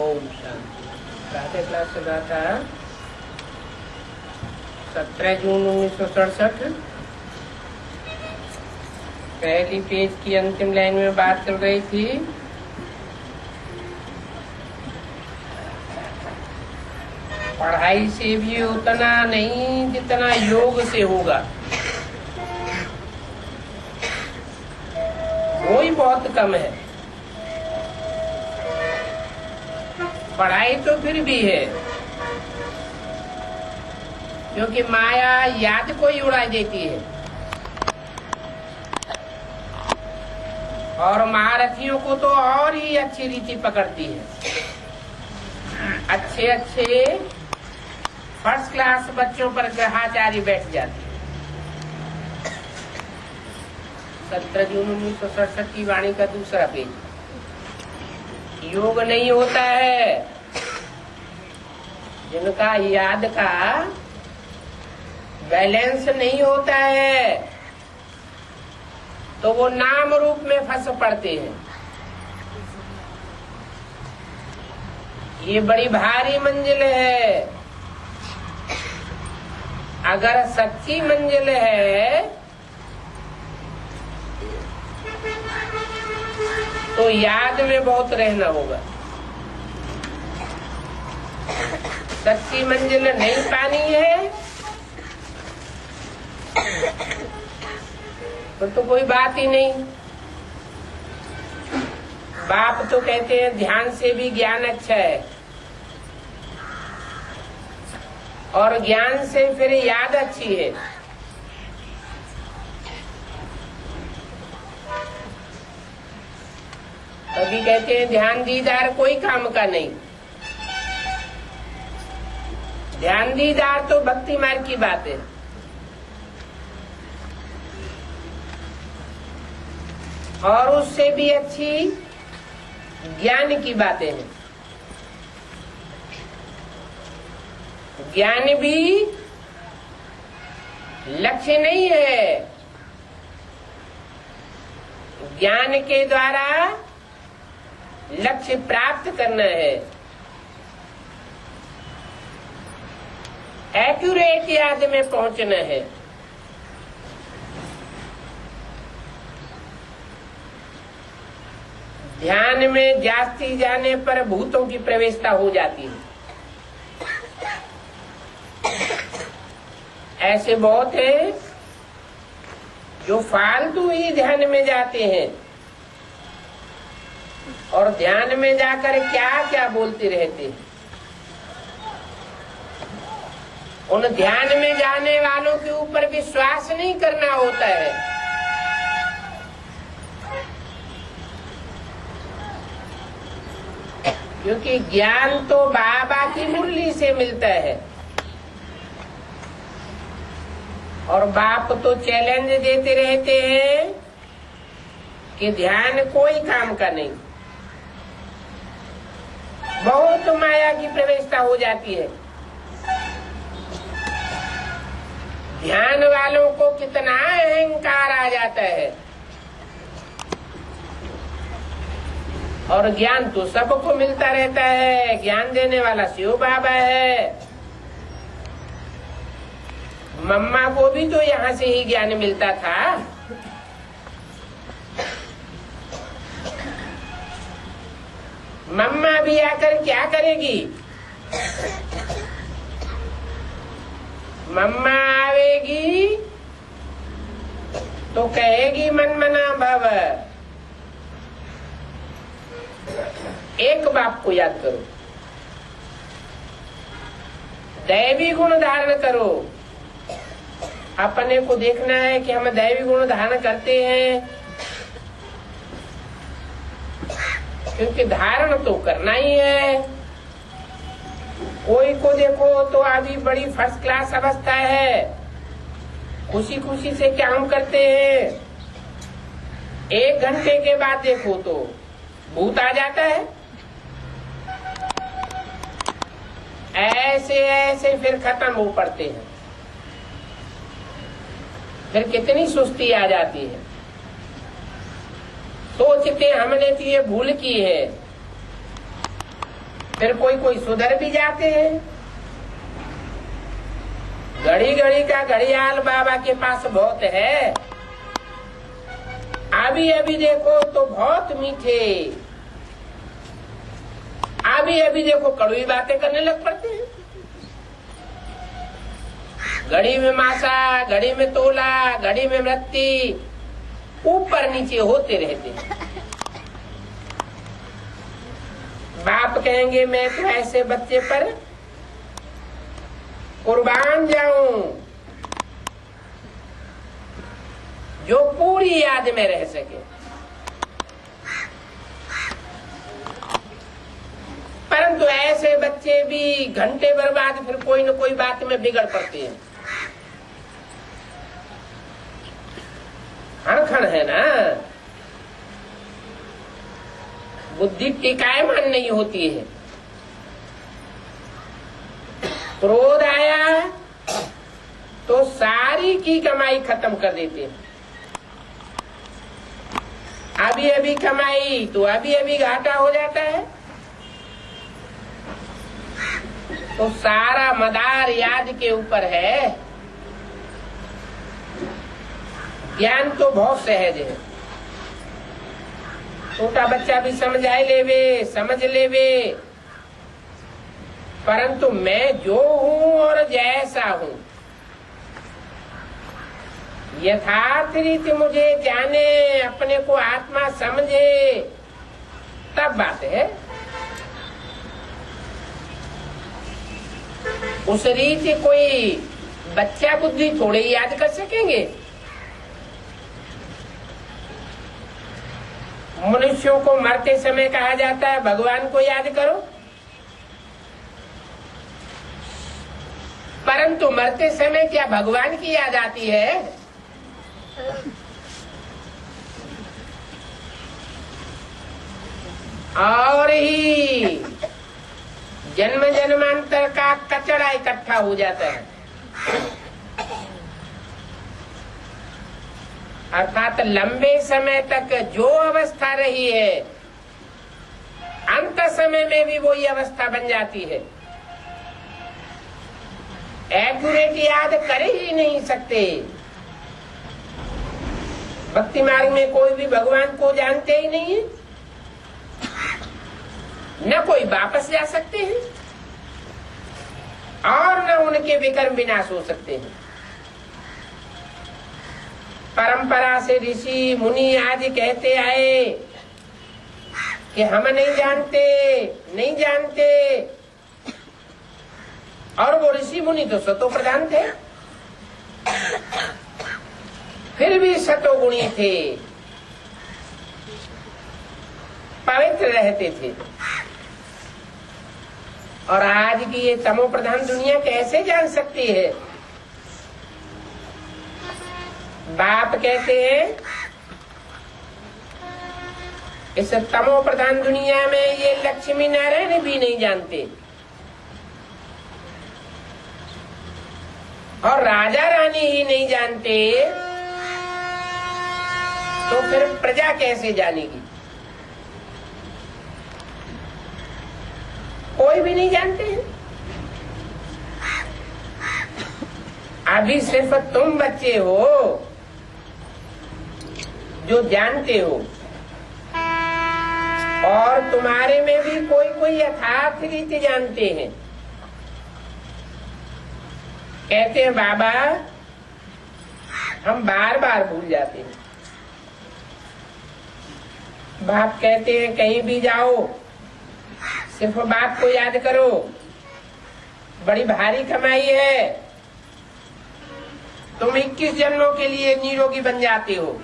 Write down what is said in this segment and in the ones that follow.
ओम शांति। प्रातः क्लास चल रहा था 17 जून 1967। पहली पेज की अंतिम लाइन में बात चल रही थी पढ़ाई से भी उतना नहीं जितना योग से होगा। वो ही बहुत कम है। पढ़ाई तो फिर भी है, क्योंकि माया याद को ही उड़ा देती है और महारथियों को तो और ही अच्छी रीति पकड़ती है। अच्छे अच्छे फर्स्ट क्लास बच्चों पर ग्रहाचारी बैठ जाती है। 17 जून 1967 की वाणी का दूसरा पेज। योग नहीं होता है जिनका याद का बैलेंस नहीं होता है, तो वो नाम रूप में फंस पड़ते हैं। ये बड़ी भारी मंजिल है। अगर सच्ची मंजिल है तो याद में बहुत रहना होगा। सच्ची मंजिल नहीं पानी है तो कोई बात ही नहीं। बाप तो कहते हैं ध्यान से भी ज्ञान अच्छा है, और ज्ञान से फिर याद अच्छी है। अभी कहते हैं ध्यान दीदार कोई काम का नहीं। ध्यान दीदार तो भक्ति मार्ग की बात है, और उससे भी अच्छी ज्ञान की बातें हैं। ज्ञान भी लक्ष्य नहीं है। ज्ञान के द्वारा लक्ष्य प्राप्त करना है, एक्यूरेट याद में पहुंचना है। ध्यान में जाती जाने पर भूतों की प्रवेशता हो जाती है। ऐसे बहुत हैं जो फालतू ही ध्यान में जाते हैं और ध्यान में जाकर क्या क्या बोलते रहते हैं। उन ध्यान में जाने वालों के ऊपर विश्वास नहीं करना होता है। क्योंकि ज्ञान तो बाबा की मुरली से मिलता है, और बाप तो चैलेंज देते रहते हैं कि ध्यान कोई काम का नहीं। बहुत माया की प्रवेशता हो जाती है। ध्यान वालों को कितना अहंकार आ जाता है, और ज्ञान तो सबको मिलता रहता है। ज्ञान देने वाला शिव बाबा है। मम्मा को भी तो यहाँ से ही ज्ञान मिलता था। मम्मा भी आकर क्या करेगी? मम्मा आवेगी तो कहेगी मन मना भव। एक बाप को याद करो, दैवी गुण धारण करो। अपने को देखना है कि हम दैवी गुण धारण करते हैं, क्योंकि धारण तो करना ही है। कोई को देखो तो अभी बड़ी फर्स्ट क्लास अवस्था है, खुशी खुशी से काम करते हैं। 1 घंटे के बाद देखो तो भूत आ जाता है। ऐसे ऐसे फिर खत्म हो पड़ते हैं। फिर कितनी सुस्ती आ जाती है। सोचते हमने तो ये भूल की है, फिर कोई कोई सुधर भी जाते हैं। घड़ी घड़ी का घड़ियाल बाबा के पास बहुत है। अभी अभी देखो तो बहुत मीठे, अभी अभी देखो कड़वी बातें करने लग पड़ते हैं। घड़ी में मासा, घड़ी में तोला, घड़ी में मृत्यु, ऊपर नीचे होते रहते हैं। बाप कहेंगे मैं तो ऐसे बच्चे पर कुर्बान जाऊं जो पूरी याद में रह सके। परंतु ऐसे बच्चे भी घंटे भर बाद फिर कोई न कोई बात में बिगड़ पड़ते हैं। अनखण है ना, बुद्धि टिकायमान नहीं होती है। क्रोध आया तो सारी की कमाई खत्म कर देते हैं। अभी अभी कमाई तो अभी अभी घाटा हो जाता है। तो सारा मदार याद के ऊपर है। ज्ञान तो बहुत सहज है, छोटा बच्चा भी समझ लेवे, परंतु मैं जो हूं और जैसा हूं यथार्थ रीति मुझे जाने, अपने को आत्मा समझे, तब बात है। उस रीति कोई बच्चा बुद्धि थोड़े ही याद कर सकेंगे। मनुष्यों को मरते समय कहा जाता है भगवान को याद करो, परंतु मरते समय क्या भगवान की याद आती है? और ही जन्म जन्मांतर का कचरा इकट्ठा हो जाता है। अर्थात लंबे समय तक जो अवस्था रही है अंत समय में भी वही अवस्था बन जाती है। एक्यूरेट याद कर ही नहीं सकते। भक्ति मार्ग में कोई भी भगवान को जानते ही नहीं है, न कोई वापस जा सकते हैं और न उनके विकर्म विनाश हो सकते हैं। परंपरा से ऋषि मुनि आदि कहते आए कि हम नहीं जानते, और वो ऋषि मुनि तो सतो प्रधान थे, फिर भी सतोगुणी थे, पवित्र रहते थे। और आज की ये तमो प्रधान दुनिया कैसे जान सकती है? बाप कहते हैं इस तमो प्रधान दुनिया में ये लक्ष्मी नारायण भी नहीं जानते, और राजा रानी ही नहीं जानते, तो फिर प्रजा कैसे जानेगी? कोई भी नहीं जानते हैं। अभी सिर्फ तुम बच्चे हो जो जानते हो, और तुम्हारे में भी कोई कोई यथार्थ रीति जानते हैं। कहते हैं बाबा हम बार बार भूल जाते हैं। बाप कहते हैं कहीं भी जाओ सिर्फ बाप को याद करो, बड़ी भारी कमाई है, तुम 21 जन्मों के लिए निरोगी बन जाते हो।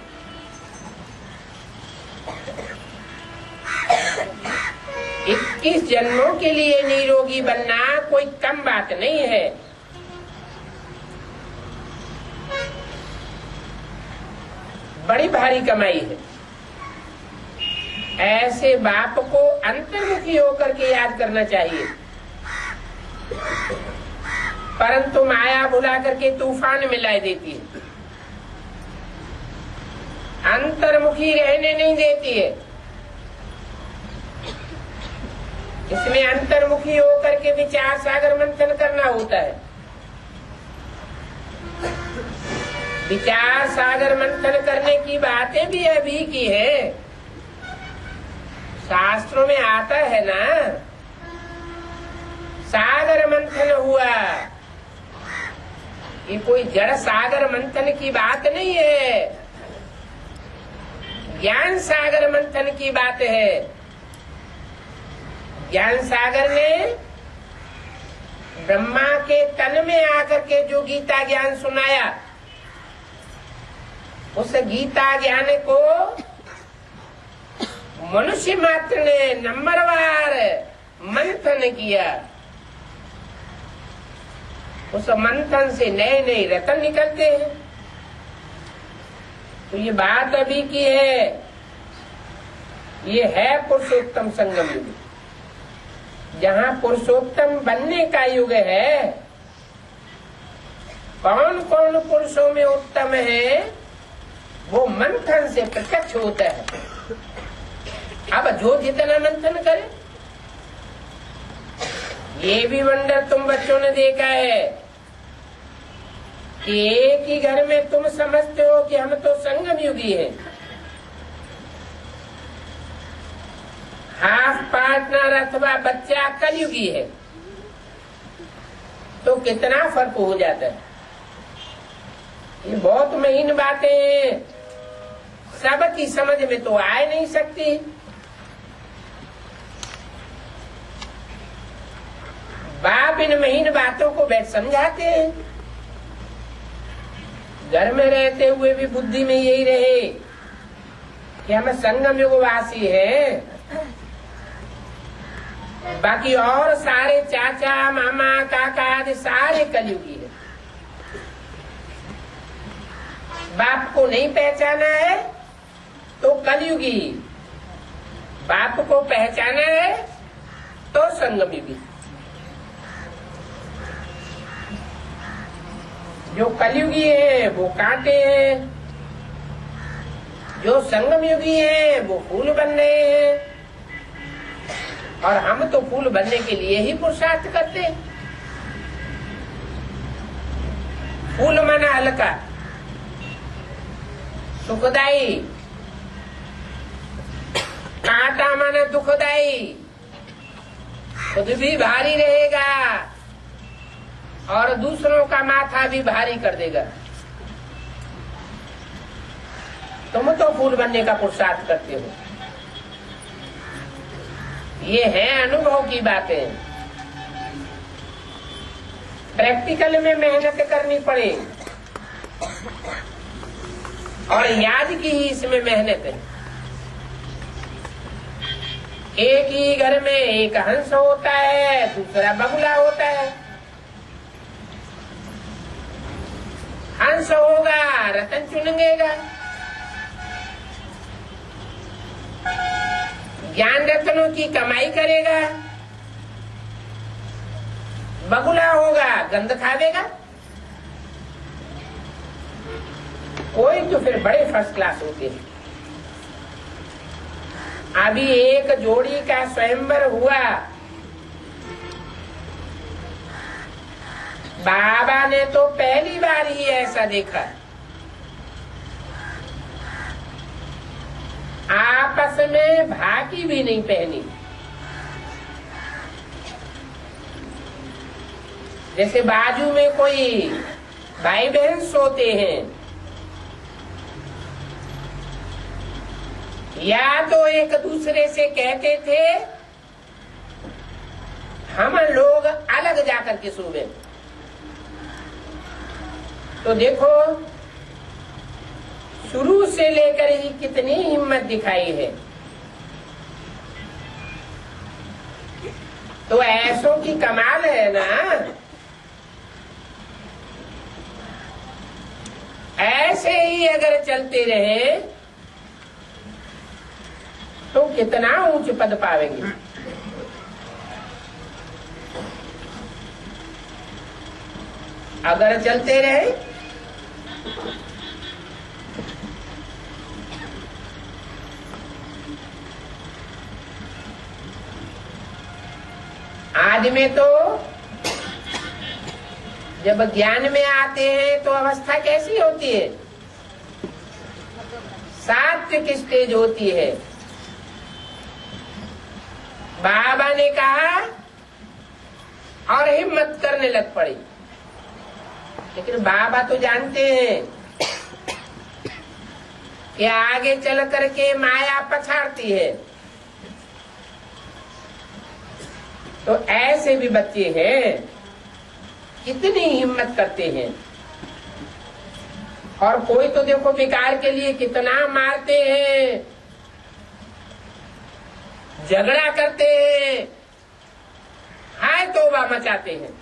21 जन्मों के लिए निरोगी बनना कोई कम बात नहीं है। बड़ी भारी कमाई है। ऐसे बाप को अंतर्मुखी होकर के याद करना चाहिए, परंतु माया बुला करके तूफान में ला देती है, अंतर्मुखी रहने नहीं देती है। इसमें अंतर्मुखी होकर के विचार सागर मंथन करना होता है। विचार सागर मंथन करने की बातें भी अभी की है, शास्त्रों में आता है ना। सागर मंथन हुआ, ये कोई जड़ सागर मंथन की बात नहीं है, ज्ञान सागर मंथन की बात है। ज्ञान सागर ने ब्रह्मा के तन में आकर के जो गीता ज्ञान सुनाया, उस गीता ज्ञान को मनुष्य मात्र ने नंबरवार मंथन किया। उस मंथन से नए नए रतन निकलते हैं। तो ये बात अभी की है, ये है पुरुषोत्तम संगम युग, जहाँ पुरुषोत्तम बनने का युग है। कौन कौन पुरुषों में उत्तम है वो मंथन से प्रत्यक्ष होता है। अब जो जितना मंथन करे, ये भी वंडर तुम बच्चों ने देखा है कि एक ही घर में तुम समझते हो कि हम तो संगम युगी हैं, हाफ पार्टनर अथवा बच्चा कलयुगी है, तो कितना फर्क हो जाता है। ये बहुत महीन बातें हैं, सबकी समझ में तो आ नहीं सकती। बाप इन महीन बातों को बैठ समझाते हैं। घर में रहते हुए भी बुद्धि में यही रहे कि हम संगम युगवासी हैं, बाकी और सारे चाचा मामा काका आदि सारे कलयुगी है। बाप को नहीं पहचाना है तो कलयुगी, बाप को पहचाना है तो संगम युगी। जो कलयुगी है वो कांटे हैं, जो संगम युगी है वो फूल बन रहे हैं। और हम तो फूल बनने के लिए ही पुरुषार्थ करते हैं। फूल माना हल्का, सुखदाई, कांटा माना दुखदाई, खुद भी भारी रहेगा और दूसरों का माथा भी भारी कर देगा। तुम तो फूल बनने का पुरुषार्थ करते हो। ये है अनुभव की बातें। प्रैक्टिकल में मेहनत करनी पड़े और याद की ही इसमें मेहनत है। एक ही घर में एक हंस होता है, दूसरा बगुला होता है। हंस होगा रतन चुनेगा, ज्ञान रत्नों की कमाई करेगा। बगुला होगा गंध खावेगा। कोई तो फिर बड़े फर्स्ट क्लास होते हैं। अभी एक जोड़ी का स्वयंवर हुआ, बाबा ने तो पहली बार ही ऐसा देखा। आपस में भाकी भी नहीं पहनी। जैसे बाजू में कोई भाई बहन सोते हैं, या तो एक दूसरे से कहते थे हम लोग अलग जाकर के सोवे। तो देखो शुरू से लेकर ही कितनी हिम्मत दिखाई है। तो ऐसों की कमाल है ना। ऐसे ही अगर चलते रहे तो कितना ऊंच पद पावेंगे। अगर चलते रहे आज में तो जब ज्ञान में आते हैं तो अवस्था कैसी होती है? सात्विक स्टेज होती है। बाबा ने कहा और हिम्मत करने लग पड़ी। लेकिन बाबा तो जानते हैं कि आगे चल करके माया पछाड़ती है। तो ऐसे भी बच्चे हैं, कितनी हिम्मत करते हैं। और कोई तो देखो विकार के लिए कितना मारते हैं, झगड़ा करते हैं, हाय तौबा मचाते हैं।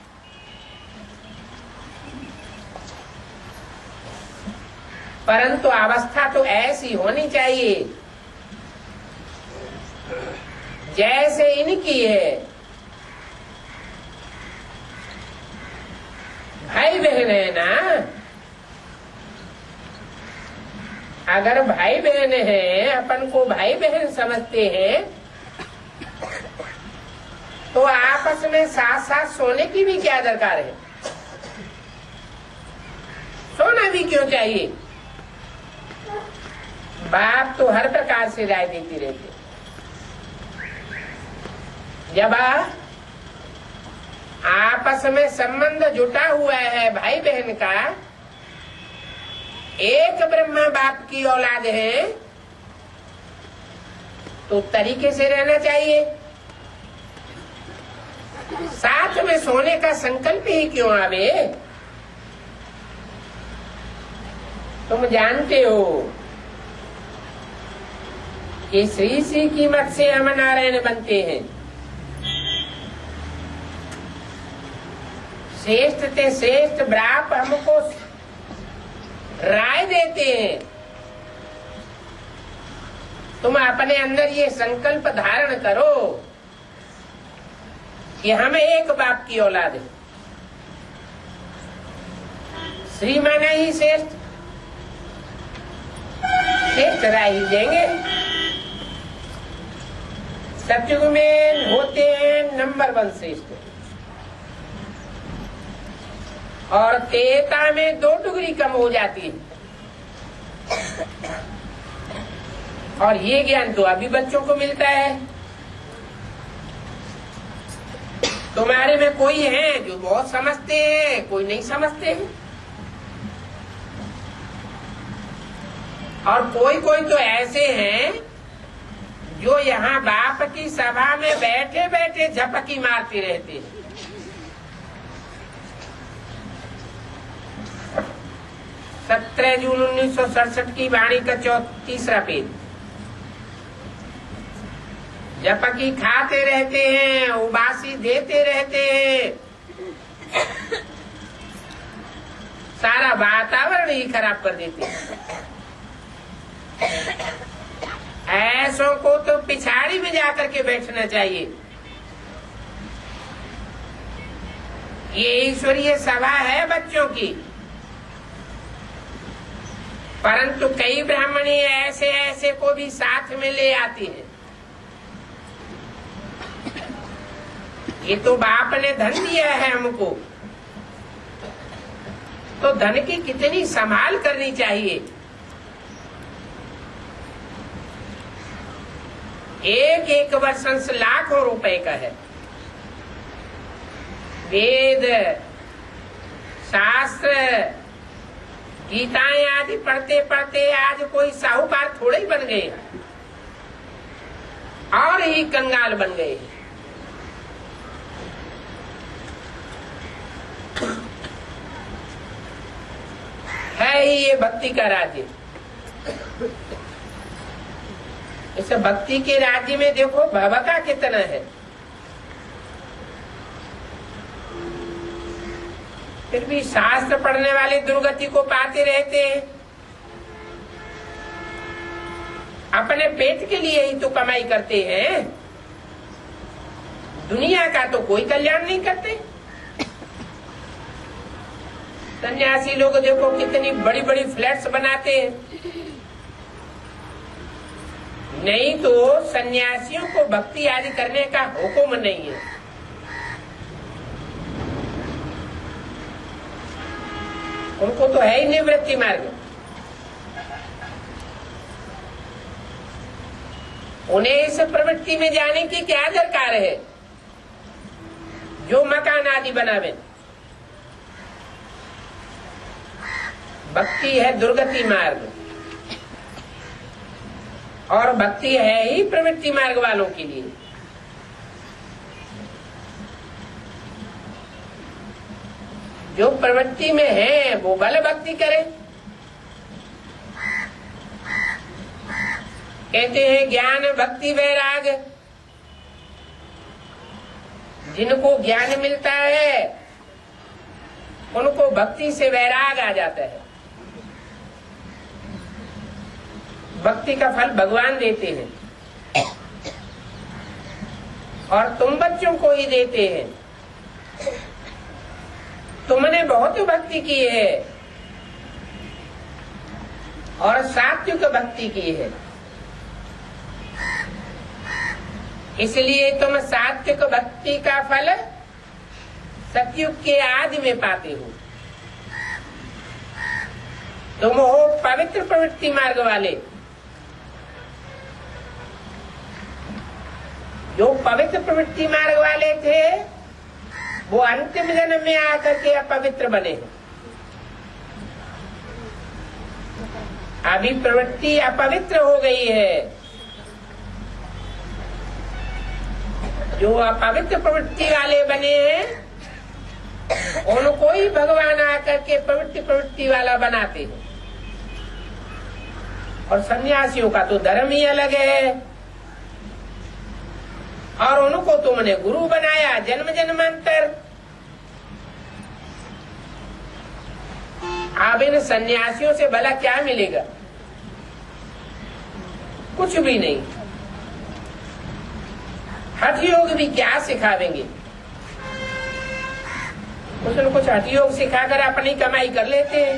परंतु अवस्था तो ऐसी होनी चाहिए जैसे इनकी है। भाई बहन है ना, अगर भाई बहन है, अपन को भाई बहन समझते हैं, तो आपस में साथ साथ सोने की भी क्या दरकार है? सोना भी क्यों चाहिए? बाप तो हर प्रकार से राय देती रहती। जब आपस में संबंध जुटा हुआ है भाई बहन का, एक ब्रह्मा बाप की औलाद है, तो तरीके से रहना चाहिए। साथ में सोने का संकल्प ही क्यों आवे? तुम जानते हो कि श्री श्री कीमत से हम नारायण बनते हैं। श्रेष्ठ ते श्रेष्ठ बाप हमको राय देते हैं। तुम अपने अंदर ये संकल्प धारण करो कि हम एक बाप की औलाद है। श्री माना ही श्रेष्ठ, श्रेष्ठ राय ही देंगे। सतयुग में होते हैं नंबर 1 श्रेष्ठ, और तेता में 2 डिग्री कम हो जाती है। और ये ज्ञान तो अभी बच्चों को मिलता है। तुम्हारे में कोई है जो बहुत समझते हैं, कोई नहीं समझते हैं। और कोई कोई तो ऐसे हैं जो यहाँ बाप की सभा में बैठे बैठे झपकी मारते रहते हैं। 17 जून 1967 की वाणी का 3रा पेज। झपकी खाते रहते हैं, उबासी देते रहते हैं, सारा वातावरण ही खराब कर देते हैं। ऐसों को तो पिछाड़ी में जाकर के बैठना चाहिए। ये ईश्वरीय सभा है बच्चों की, परंतु कई ब्राह्मणी ऐसे ऐसे को भी साथ में ले आती है। ये तो बाप ने धन दिया है हमको, तो धन की कितनी संभाल करनी चाहिए। एक वर्षंश लाखों रुपए का है। वेद शास्त्र गीताएं आदि पढ़ते पढ़ते आज कोई साहूकार थोड़े ही बन गए और ही कंगाल बन गए। है ही ये भक्ति का राज्य। इस भक्ति के राज्य में देखो भवका कितना है। फिर भी शास्त्र पढ़ने वाले दुर्गति को पाते रहते हैं। अपने पेट के लिए ही तो कमाई करते हैं, दुनिया का तो कोई कल्याण नहीं करते। सन्यासी लोग देखो कितनी बड़ी बड़ी फ्लैट्स बनाते हैं। नहीं तो सन्यासियों को भक्ति आदि करने का हुक्म नहीं है। उनको तो है ही निवृत्ति मार्ग। उन्हें इस प्रवृत्ति में जाने की क्या दरकार है जो मकान आदि बनावे। भक्ति है दुर्गति मार्ग, और भक्ति है ही प्रवृत्ति मार्ग वालों के लिए। जो प्रवृत्ति में है वो बल भक्ति करे। कहते हैं ज्ञान भक्ति वैराग। जिनको ज्ञान मिलता है उनको भक्ति से वैराग आ जाता है। भक्ति का फल भगवान देते हैं और तुम बच्चों को ही देते हैं। तुमने बहुत भक्ति की है और सात्विक भक्ति की है, इसलिए तुम सात्विक भक्ति का फल सतयुग के आदि में पाते हो। तुम हो पवित्र प्रवृत्ति मार्ग वाले। जो पवित्र प्रवृत्ति मार्ग वाले थे वो अंतिम जन्म में आकर के अपवित्र बने हैं। अभी प्रवृत्ति अपवित्र हो गई है। जो अपवित्र प्रवृत्ति वाले बने हैं उनको ही भगवान आकर के पवित्र प्रवृत्ति वाला बनाते हैं। और सन्यासियों का तो धर्म ही अलग है, और उनको तुमने गुरु बनाया जन्म जन्मांतर। अब इन सन्यासियों से भला क्या मिलेगा? कुछ भी नहीं। हठ योग भी क्या सिखावेंगे? कुछ न कुछ हठ योग सिखाकर अपनी कमाई कर लेते हैं।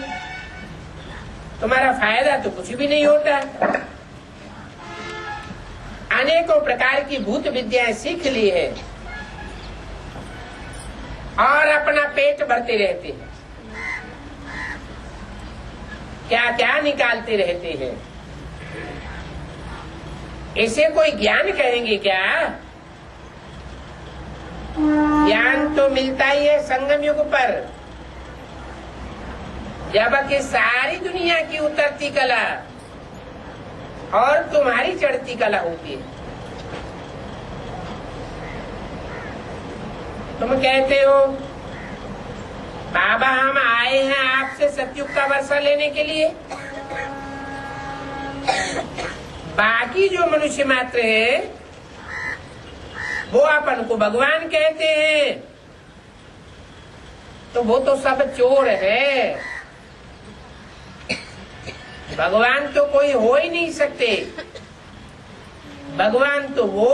तुम्हारा फायदा तो कुछ भी नहीं होता। अनेकों प्रकार की भूत विद्याएं सीख ली है और अपना पेट भरते रहते हैं, क्या क्या निकालते रहते हैं। इसे कोई ज्ञान कहेंगे क्या? ज्ञान तो मिलता ही है संगम युग पर, जबकि सारी दुनिया की उतरती कला और तुम्हारी चढ़ती कला होती है। तुम कहते हो बाबा हम आए हैं आपसे सतयुग का वर्षा लेने के लिए। बाकी जो मनुष्य मात्र है वो अपन को भगवान कहते हैं, तो वो तो सब चोर है। भगवान तो कोई हो ही नहीं सकते। भगवान तो वो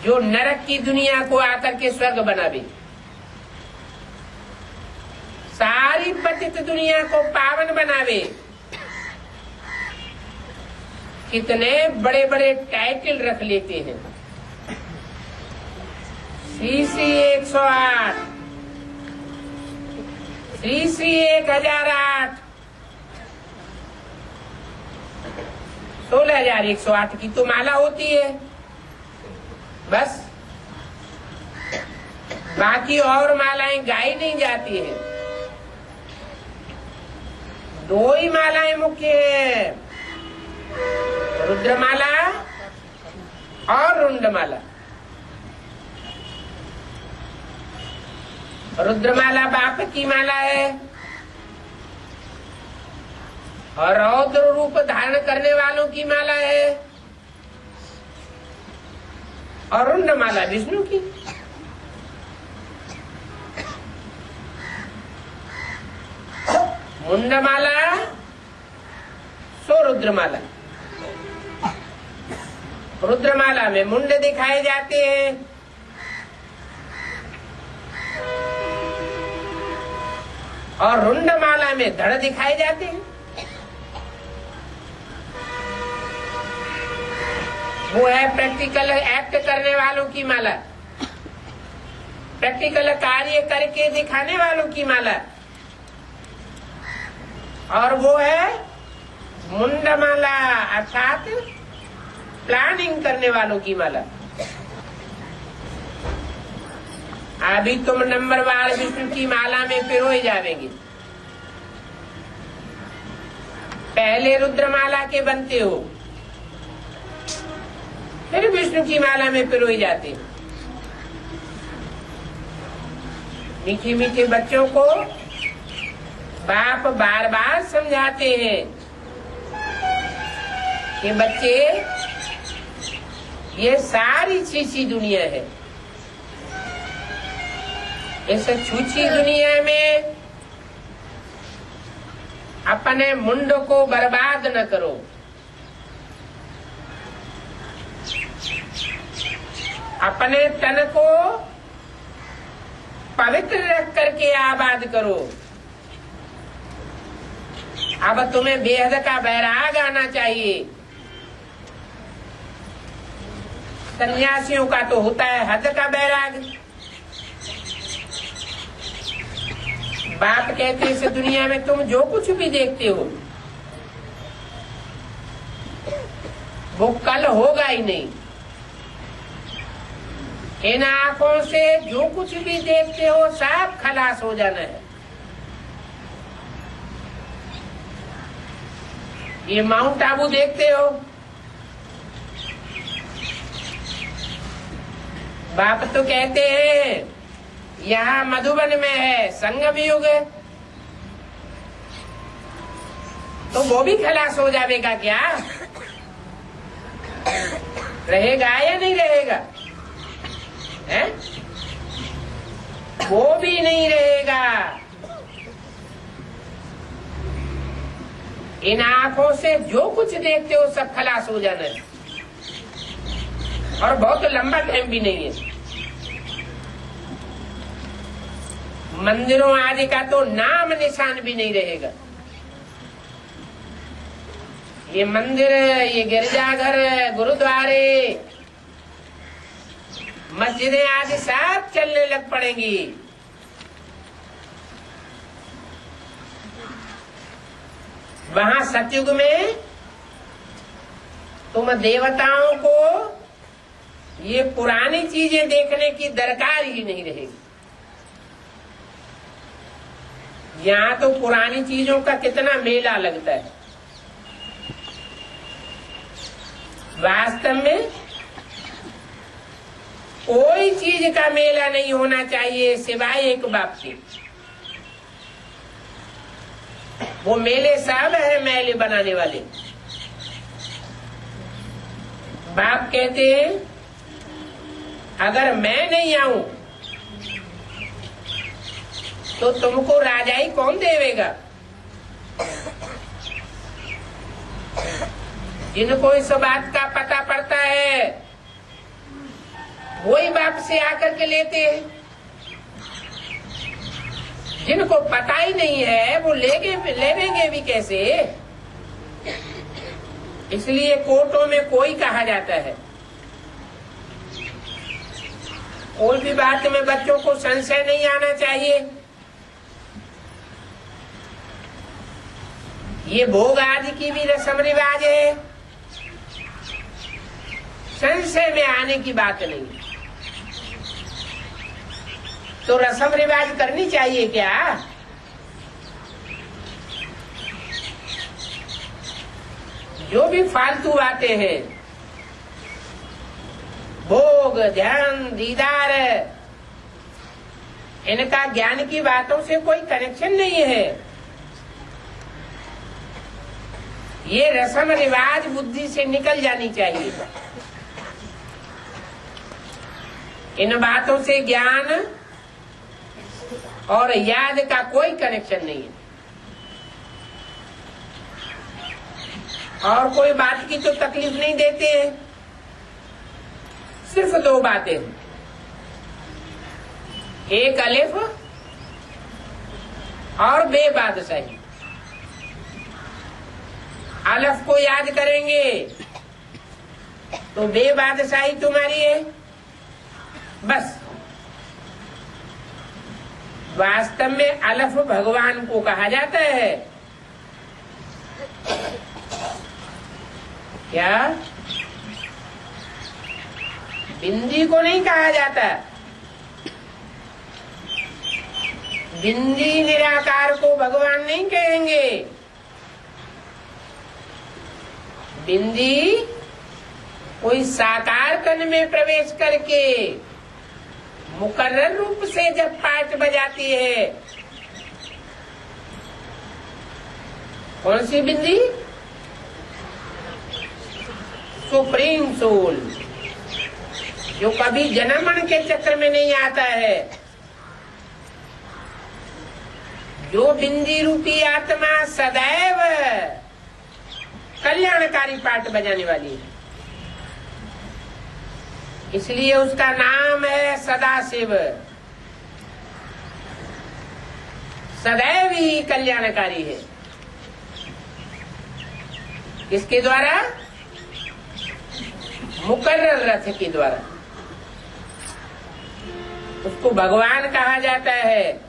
जो नरक की दुनिया को आकर के स्वर्ग बनावे, सारी पतित दुनिया को पावन बनावे। कितने बड़े बड़े टाइटल रख लेते हैं। श्री 108, श्री 1008, 16,108 की तो माला होती है बस। बाकी और मालाएं गाई नहीं जाती है। दो ही मालाएं मुख्य है, रुद्रमाला और रुंडमाला। रुद्रमाला बाप की माला है और रौद्र रूप धारण करने वालों की माला है, और रुंडमाला विष्णु की। मुंडमाला सो रुद्रमाला। रुद्रमाला में मुंड दिखाए जाते हैं और रुंडमाला में धड़ दिखाए जाते हैं। वो है प्रैक्टिकल एक्ट करने वालों की माला। प्रैक्टिकल कार्य करके दिखाने वालों की माला, और वो है मुंडमाला अर्थात प्लानिंग करने वालों की माला। अभी तुम नंबरवार विष्णु की माला में पिरोए जावेंगे। पहले रुद्रमाला के बनते हो, फिर विष्णु की माला में पिरोए जाते हो। मीठे मीठे बच्चों को बाप बार बार समझाते हैं कि बच्चे ये सारी छीछी दुनिया है, इस छूछी दुनिया में अपने मुंड को बर्बाद न करो। अपने तन को पवित्र रख करके आबाद करो। अब तुम्हें बेहद का बैराग आना चाहिए। सन्यासियों का तो होता है हद का बैराग। बाप कहते इस दुनिया में तुम जो कुछ भी देखते हो वो कल होगा ही नहीं। इन आंखों से जो कुछ भी देखते हो सब खलास हो जाना है। ये माउंट आबू देखते हो, बाप तो कहते हैं यहाँ मधुबन में है संगम युग, तो वो भी खलास हो जाएगा क्या? रहेगा या नहीं रहेगा? है? वो भी नहीं रहेगा। इन आंखों से जो कुछ देखते हो सब खलास हो जाना है, और बहुत लंबा टाइम भी नहीं है। मंदिरों आदि का तो नाम निशान भी नहीं रहेगा। ये मंदिर, ये गिरजाघर, गुरुद्वारे, मस्जिदें आदि सब चलने लग पड़ेंगी। वहां सतयुग में तुम देवताओं को ये पुरानी चीजें देखने की दरकार ही नहीं रहेगी। यहाँ तो पुरानी चीजों का कितना मेला लगता है। वास्तव में कोई चीज का मेला नहीं होना चाहिए सिवाय एक बाप के। वो मेले सब है मेले बनाने वाले। बाप कहते हैं अगर मैं नहीं आऊं तो तुमको राजाई कौन देवेगा? जिनको इस बात का पता पड़ता है वही बाप से आकर के लेते हैं। जिनको पता ही नहीं है वो लेंगे भी कैसे? इसलिए कोर्टों में कोई कहा जाता है। कोई भी बात में बच्चों को संशय नहीं आना चाहिए। ये भोग आदि की भी रस्म रिवाज है, संशय में आने की बात नहीं। तो रस्म रिवाज करनी चाहिए क्या? जो भी फालतू बातें हैं, भोग, ध्यान, दीदार, इनका ज्ञान की बातों से कोई कनेक्शन नहीं है। ये रस्म रिवाज बुद्धि से निकल जानी चाहिए। इन बातों से ज्ञान और याद का कोई कनेक्शन नहीं है। और कोई बात की तो तकलीफ नहीं देते हैं। सिर्फ दो बातें, एक अलिफ और बे बादशाही। अलफ को याद करेंगे तो बे बादशाही तुम्हारी है, बस। वास्तव में अलफ भगवान को कहा जाता है। क्या? बिंदी को नहीं कहा जाता। बिंदी निराकार को भगवान नहीं कहेंगे। बिंदी कोई साकार कण में प्रवेश करके मुकर्रर रूप से जब पाठ बजाती है। कौन सी बिंदी? सुप्रीम सोल, जो कभी जन्म मरण के चक्र में नहीं आता है। जो बिंदी रूपी आत्मा सदैव कल्याणकारी पाठ बजाने वाली है, इसलिए उसका नाम है सदाशिव। सदैव ही कल्याणकारी है। किसके द्वारा? मुकर्रर रथ के द्वारा। उसको भगवान कहा जाता है।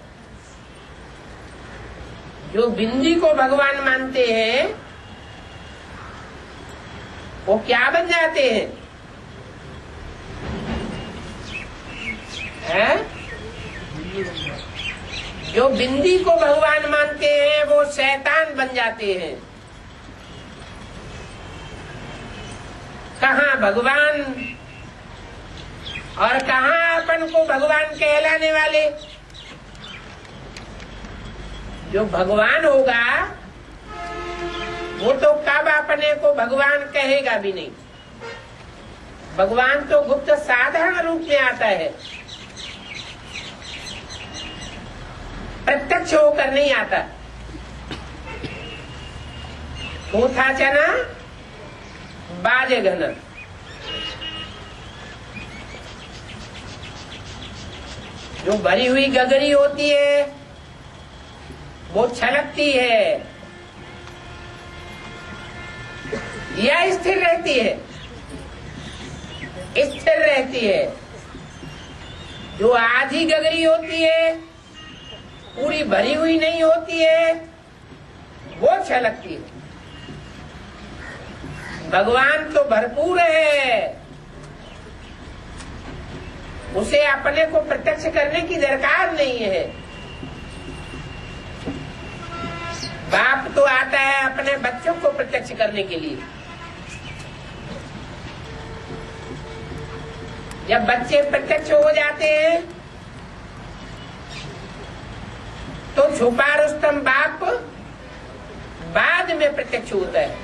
जो बिंदी को भगवान मानते हैं वो क्या बन जाते हैं? जो बिंदी को भगवान मानते हैं वो शैतान बन जाते हैं। कहाँ भगवान और कहाँ अपन को भगवान कहलाने वाले? जो भगवान होगा वो तो कब अपने को भगवान कहेगा भी नहीं। भगवान तो गुप्त साधारण रूप में आता है, प्रत्यक्ष होकर नहीं आता। तो था चना बाजे घन। जो भरी हुई गगरी होती है वो छलकती है या स्थिर रहती है? स्थिर रहती है। जो आधी गगरी होती है, पूरी भरी हुई नहीं होती है, वो छलकती है। भगवान तो भरपूर है, उसे अपने को प्रत्यक्ष करने की दरकार नहीं है। बाप तो आता है अपने बच्चों को प्रत्यक्ष करने के लिए। जब बच्चे प्रत्यक्ष हो जाते हैं तो छुपा रुस्तम बाप बाद में प्रत्यक्ष होता है।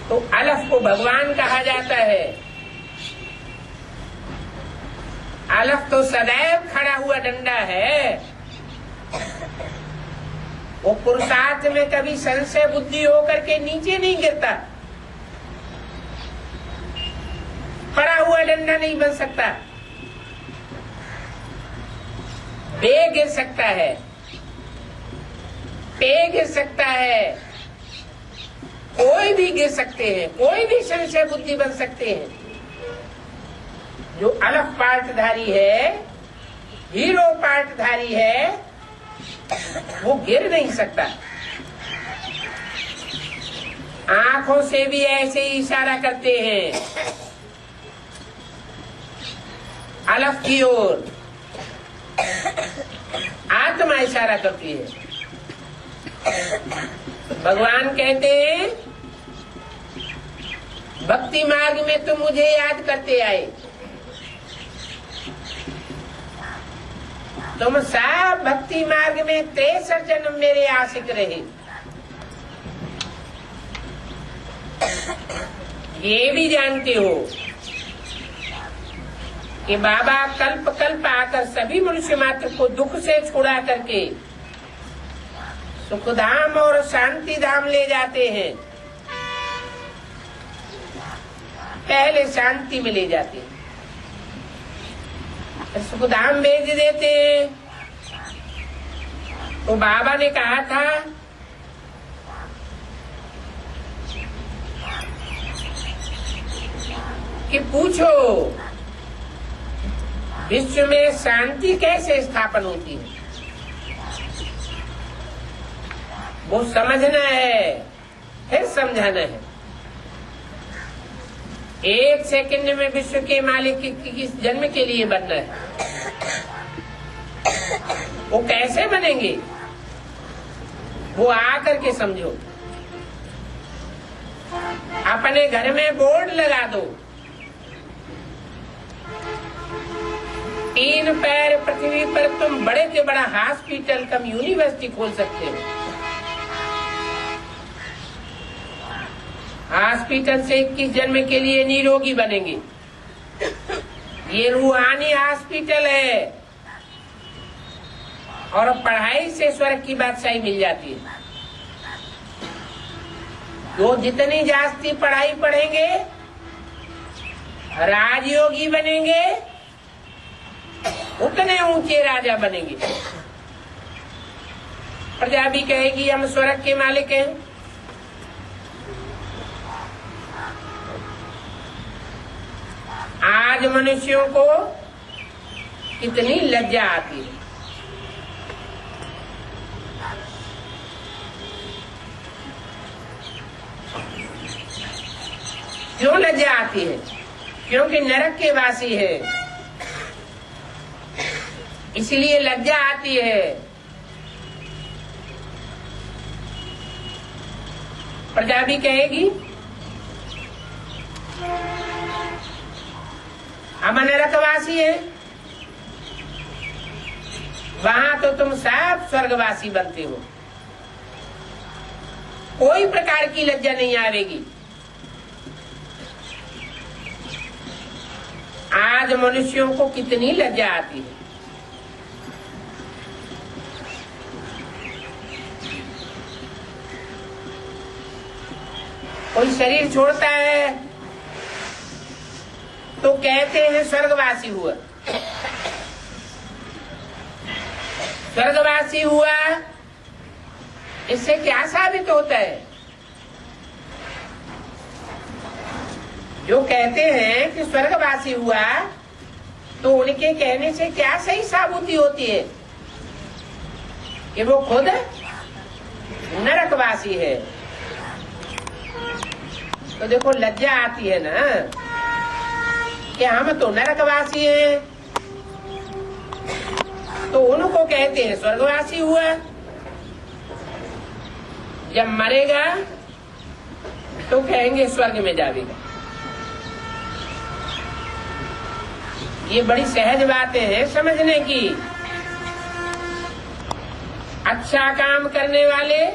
तो अलफ को भगवान कहा जाता है। अलफ तो सदैव खड़ा हुआ डंडा है। वो पुरुषार्थ में कभी संशय बुद्धि होकर के नीचे नहीं गिरता। पड़ा हुआ डंडा नहीं बन सकता। बे गिर सकता है, पे गिर सकता है, कोई भी गिर सकते हैं, कोई भी संशय बुद्धि बन सकते हैं। जो अलफ पाठधारी है, हीरो पाठधारी है, वो गिर नहीं सकता। आंखों से भी ऐसे ही इशारा करते हैं अलफ की ओर। आत्मा इशारा करती है। भगवान कहते हैं भक्ति मार्ग में तुम मुझे याद करते आए, तुम सब भक्ति मार्ग में 63 जन्म मेरे आशिक रहे। ये भी जानते हो कि बाबा कल्प कल्प आकर सभी मनुष्य मात्र को दुख से छुड़ा करके सुखधाम और शांति धाम ले जाते हैं। पहले शांति में ले जाते हैं, सुखधाम भेज देते हैं। तो बाबा ने कहा था कि पूछो विश्व में शांति कैसे स्थापन होती है वो समझना है, फिर समझाना है। एक सेकंड में विश्व के मालिक किस जन्म के लिए बनना है, वो कैसे बनेंगे वो आकर के समझो। अपने घर में बोर्ड लगा दो, 3 पैर पृथ्वी पर तुम बड़े से बड़ा हॉस्पिटल कम यूनिवर्सिटी खोल सकते हो। हॉस्पिटल से 21 जन्म के लिए निरोगी बनेंगे। ये रूहानी हॉस्पिटल है और पढ़ाई से स्वर्ग की बादशाही मिल जाती है। जो जितनी जास्ती पढ़ाई पढ़ेंगे राजयोगी बनेंगे, उतने ऊंचे राजा बनेंगे। प्रजा भी कहेगी हम स्वर्ग के मालिक हैं। आज मनुष्यों को कितनी लज्जा आती है। क्यों लज्जा आती है? क्योंकि नरक के वासी है, इसलिए लज्जा आती है। प्रजा भी कहेगी हम नरकवासी है, वहां तो तुम सब स्वर्गवासी बनते हो, कोई प्रकार की लज्जा नहीं आवेगी। आज मनुष्यों को कितनी लज्जा आती है। कोई शरीर छोड़ता है तो कहते हैं स्वर्गवासी हुआ। स्वर्गवासी हुआ इससे क्या साबित होता है? जो कहते हैं कि स्वर्गवासी हुआ तो उनके कहने से क्या सही साबुती होती है कि वो खुद नरकवासी है। तो देखो लज्जा आती है ना कि हम तो नरकवासी हैं, तो उनको कहते हैं स्वर्गवासी हुआ। जब मरेगा तो कहेंगे स्वर्ग में जाएगा। ये बड़ी सहज बातें हैं समझने की। अच्छा काम करने वाले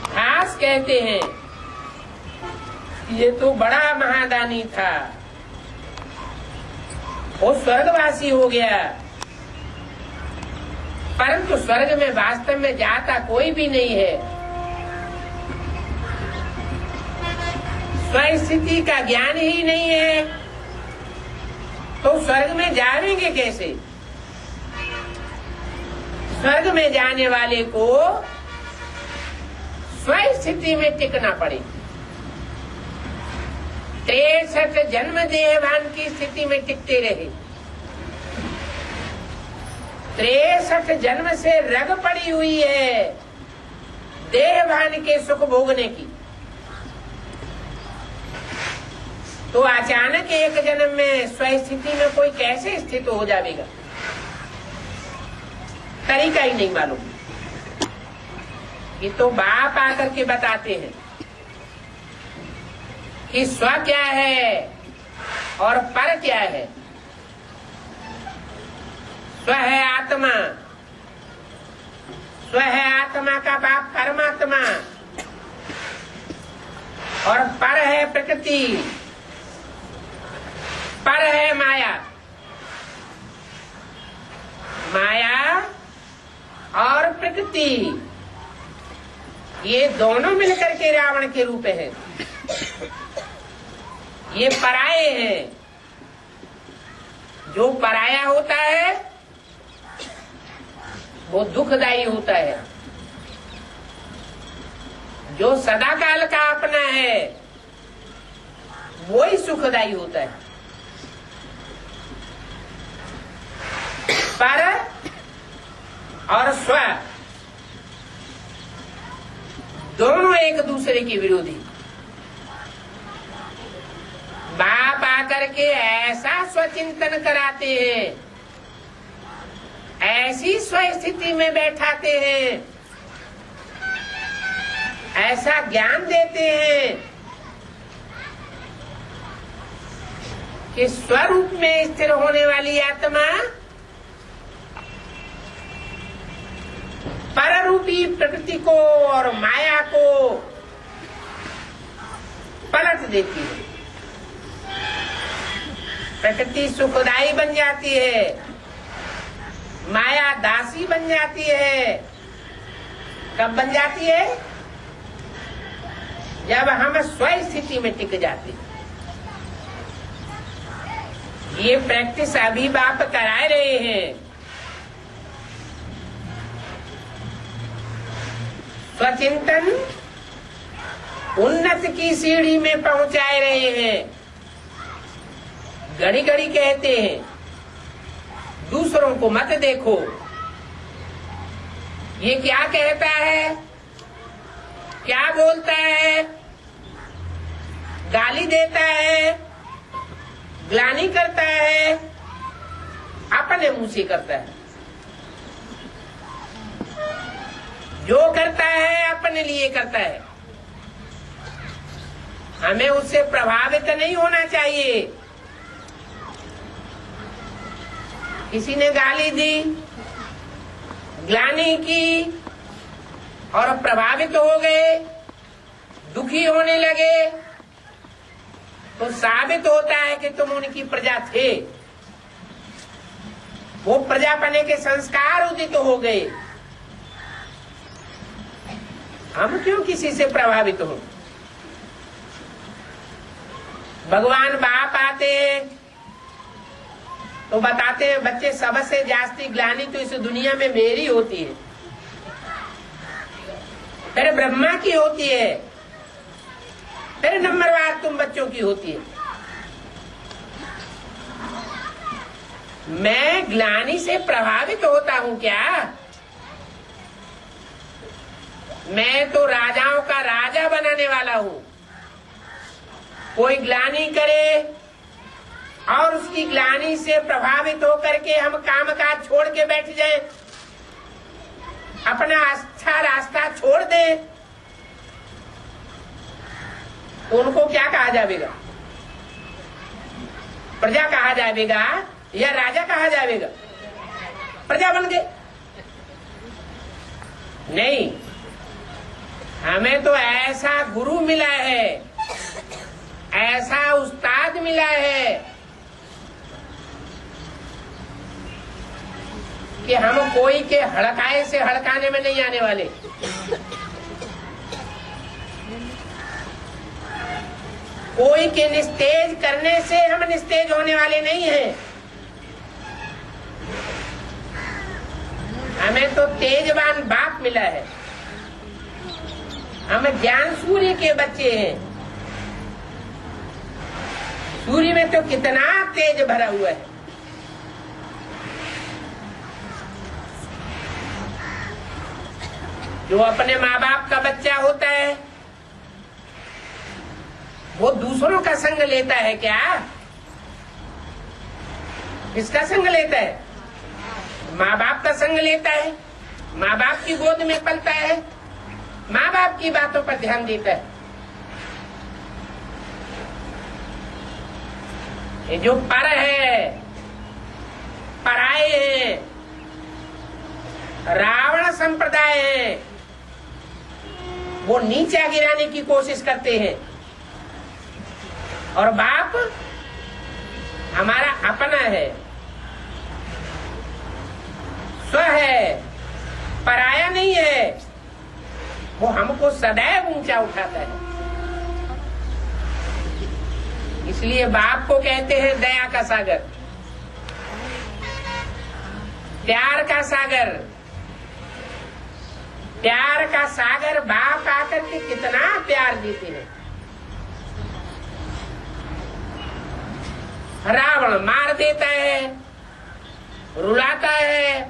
खास कहते हैं ये तो बड़ा महादानी था, वो स्वर्गवासी हो गया। परंतु स्वर्ग में वास्तव में जाता कोई भी नहीं है। स्वस्थिति का ज्ञान ही नहीं है तो स्वर्ग में जाएंगे कैसे? स्वर्ग में जाने वाले को स्वस्थिति में टिकना पड़ेगा। 63 जन्म देहभान की स्थिति में टिकते रहे। 63 जन्म से रग पड़ी हुई है देहभान के सुख भोगने की। तो अचानक एक जन्म में स्वस्थिति में कोई कैसे स्थित हो जाएगा? तरीका ही नहीं मालूम। ये तो बाप आकर के बताते हैं कि स्व क्या है और पर क्या है। स्व है आत्मा, स्व है आत्मा का बाप परमात्मा, और पर है प्रकृति, पर है माया। माया और प्रकृति ये दोनों मिलकर के रावण के रूप हैं। ये पराये हैं। जो पराया होता है वो दुखदायी होता है, जो सदाकाल का अपना है वो ही सुखदायी होता है। पर और स्व दोनों एक दूसरे की विरोधी। बाप आकर के ऐसा स्वचिंतन कराते हैं, ऐसी स्वस्थिति में बैठाते हैं, ऐसा ज्ञान देते हैं कि स्वरूप में स्थिर होने वाली आत्मा पररूपी प्रकृति को और माया को पलट देती है। प्रकृति सुखदायी बन जाती है, माया दासी बन जाती है। कब बन जाती है? जब हम स्वस्थिति में टिक जाते हैं। ये प्रैक्टिस अभी बाप करा रहे हैं। स्वचिंतन उन्नत की सीढ़ी में पहुंचाए रहे हैं। घड़ी घड़ी कहते हैं दूसरों को मत देखो, ये क्या कहता है, क्या बोलता है, गाली देता है, ग्लानि करता है, अपने मुंह से करता है। जो करता है अपने लिए करता है। हमें उससे प्रभावित नहीं होना चाहिए। किसी ने गाली दी, ग्लानि की और प्रभावित हो गए, दुखी होने लगे, तो साबित होता है कि तुम उनकी प्रजा थे। वो प्रजा बने के संस्कार उदित हो गए। हम क्यों किसी से प्रभावित हो? भगवान बाप आते तो बताते हैं बच्चे सबसे जास्ती ग्लानि तो इस दुनिया में मेरी होती है, फिर ब्रह्मा की होती है, फिर नंबरवार तुम बच्चों की होती है। मैं ग्लानि से प्रभावित होता हूं क्या? मैं तो राजाओं का राजा बनाने वाला हूं। कोई ग्लानि करे और उसकी ग्लानि से प्रभावित होकर के हम काम काज छोड़ के बैठ जाएं, अपना अच्छा रास्ता छोड़ दें, तो उनको क्या कहा जाएगा? प्रजा कहा जाएगा या राजा कहा जाएगा? प्रजा बन गए। नहीं, हमें तो ऐसा गुरु मिला है, ऐसा उस्ताद मिला है कि हम कोई के हड़काए से हड़काने में नहीं आने वाले। कोई के निस्तेज करने से हम निस्तेज होने वाले नहीं हैं। हमें तो तेजवान बाप मिला है। हम ज्ञान सूर्य के बच्चे हैं। सूर्य में तो कितना तेज भरा हुआ है। जो अपने माँ बाप का बच्चा होता है वो दूसरों का संग लेता है क्या? किसका संग लेता है? माँ बाप का संग लेता है, माँ बाप की गोद में पलता है, माँ बाप की बातों पर ध्यान देता है। ये जो पर है, पराये हैं, रावण संप्रदाय है, वो नीचा गिराने की कोशिश करते हैं। और बाप हमारा अपना है, स्व है, पराया नहीं है। वो हमको सदैव ऊंचा उठाता है। इसलिए बाप को कहते हैं दया का सागर, प्यार का सागर। प्यार का सागर बाप आकर के कितना प्यार देते हैं। रावण मार देता है, रुलाता है,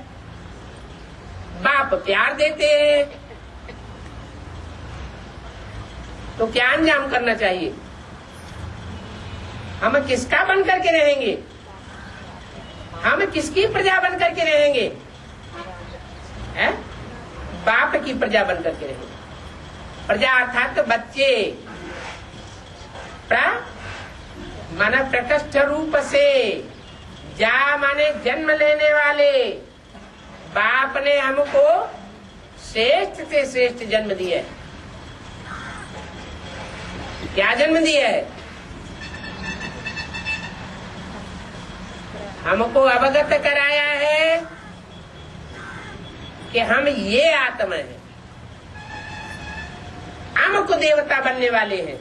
बाप प्यार देते हैं, तो क्या अंजाम करना चाहिए? हम किसका बन करके रहेंगे? हम किसकी प्रजा बन करके रहेंगे? है? बाप की प्रजा बन करके रहेंगे। प्रजा अर्थात बच्चे, माना प्रकृष्ट रूप से, जा माने जन्म लेने वाले। बाप ने हमको श्रेष्ठ से श्रेष्ठ जन्म दिया है। क्या जन्म दिया है? हमको अवगत कराया है कि हम ये आत्मा है, हमको देवता बनने वाले हैं।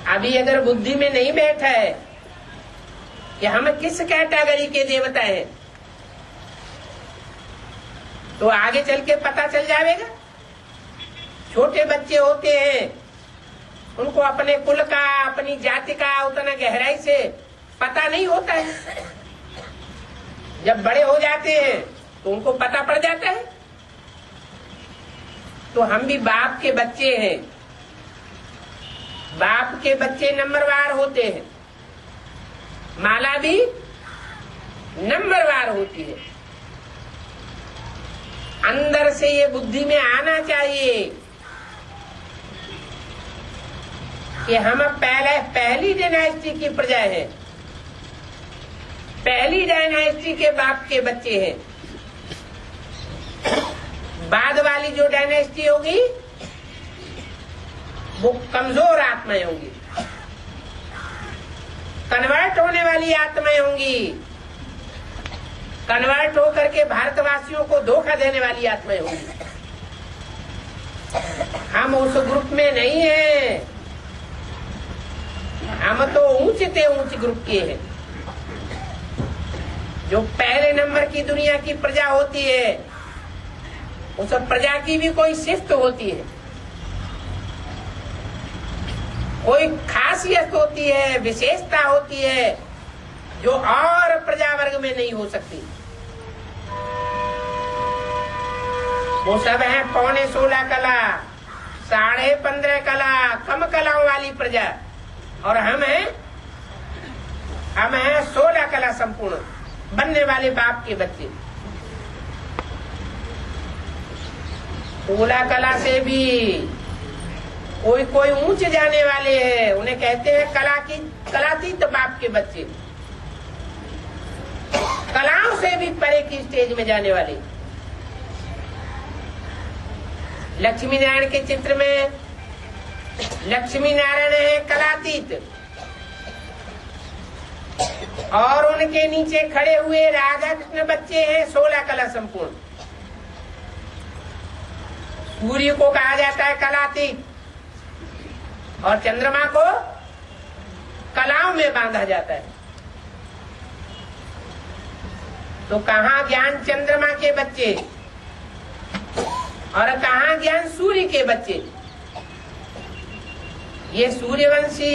अभी अगर बुद्धि में नहीं बैठा है कि हम किस कैटेगरी के देवता हैं, तो आगे चल के पता चल जाएगा। छोटे बच्चे होते हैं, उनको अपने कुल का, अपनी जाति का उतना गहराई से पता नहीं होता है। जब बड़े हो जाते हैं तो उनको पता पड़ जाता है। तो हम भी बाप के बच्चे हैं। बाप के बच्चे नंबरवार होते हैं, माला भी नंबरवार होती है। अंदर से ये बुद्धि में आना चाहिए कि हम पहली डायनेस्टी की प्रजा है, पहली डायनेस्टी के बाप के बच्चे हैं। बाद वाली जो डायनेस्टी होगी वो कमजोर आत्माएं होंगी, कन्वर्ट होने वाली आत्माएं होंगी, कन्वर्ट होकर के भारतवासियों को धोखा देने वाली आत्माएं होंगी। हम उस ग्रुप में नहीं हैं, हम तो ऊंचे से ऊंचे ग्रुप के हैं। जो पहले नंबर की दुनिया की प्रजा होती है, उस प्रजा की भी कोई शिफ्ट होती है, कोई खासियत होती है, विशेषता होती है, जो और प्रजा वर्ग में नहीं हो सकती। वो सब है 15.25 कला, 15.5 कला, कम कलाओं वाली प्रजा, और हम हैं 16 कला संपूर्ण बनने वाले बाप के बच्चे। 16 कला से भी कोई ऊंच जाने वाले हैं, उन्हें कहते हैं कलातीत बाप के बच्चे, कलाओं से भी परे की स्टेज में जाने वाले। लक्ष्मी नारायण के चित्र में लक्ष्मी नारायण है कलातीत, और उनके नीचे खड़े हुए राधा कृष्ण बच्चे हैं 16 कला संपूर्ण। सूर्य को कहा जाता है कलातीत, और चंद्रमा को कलाओं में बांधा जाता है। तो कहाँ ज्ञान चंद्रमा के बच्चे और कहाँ ज्ञान सूर्य के बच्चे? ये सूर्यवंशी,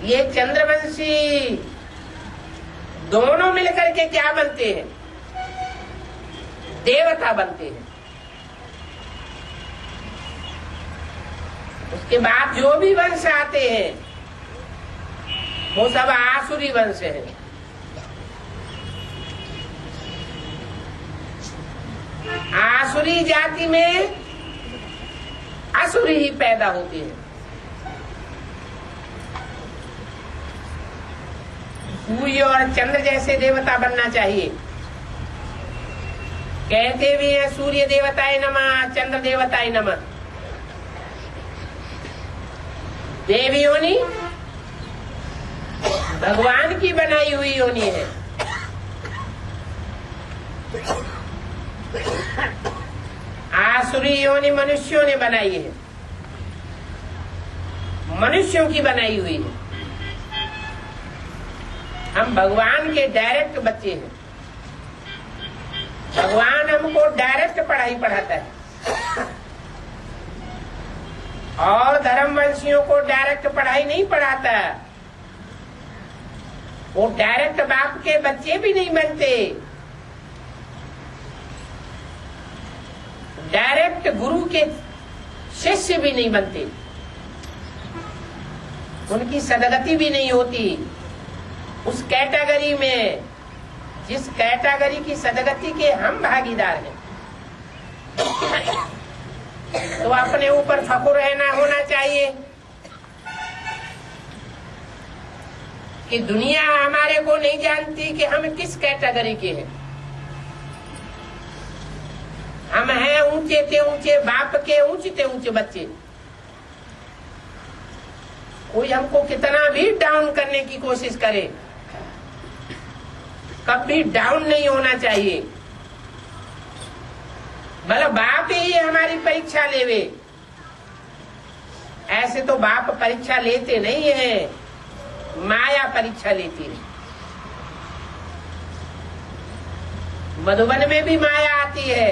ये चंद्रवंशी, दोनों मिलकर के क्या बनते हैं? देवता बनते हैं। उसके बाद जो भी वंश आते हैं वो सब आसुरी वंश है। आसुरी जाति में असुरी ही पैदा होती है। सूर्य और चंद्र जैसे देवता बनना चाहिए। कहते भी है सूर्य देवताय नमः, चंद्र देवताय नमः। देव योनि भगवान की बनाई हुई योनि है। आसुरी योनि मनुष्यों ने बनाई है, मनुष्यों की बनाई हुई है। हम भगवान के डायरेक्ट बच्चे हैं। भगवान हमको डायरेक्ट पढ़ाई पढ़ाता है, और धर्मवंशियों को डायरेक्ट पढ़ाई नहीं पढ़ाता। वो डायरेक्ट बाप के बच्चे भी नहीं बनते, डायरेक्ट गुरु के शिष्य भी नहीं बनते, उनकी सदगति भी नहीं होती। उस कैटेगरी में, जिस कैटेगरी की सदगति के हम भागीदार हैं, तो अपने ऊपर फखुर रहना होना चाहिए कि दुनिया हमारे को नहीं जानती कि हम किस कैटेगरी के हैं। हम हैं ऊंचे ते ऊंचे बाप के ऊंचे ते ऊंचे बच्चे। कोई हमको कितना भी डाउन करने की कोशिश करे, कभी डाउन नहीं होना चाहिए। भला बाप ही हमारी परीक्षा लेवे, ऐसे तो बाप परीक्षा लेते नहीं है, माया परीक्षा लेती है। मधुबन में भी माया आती है,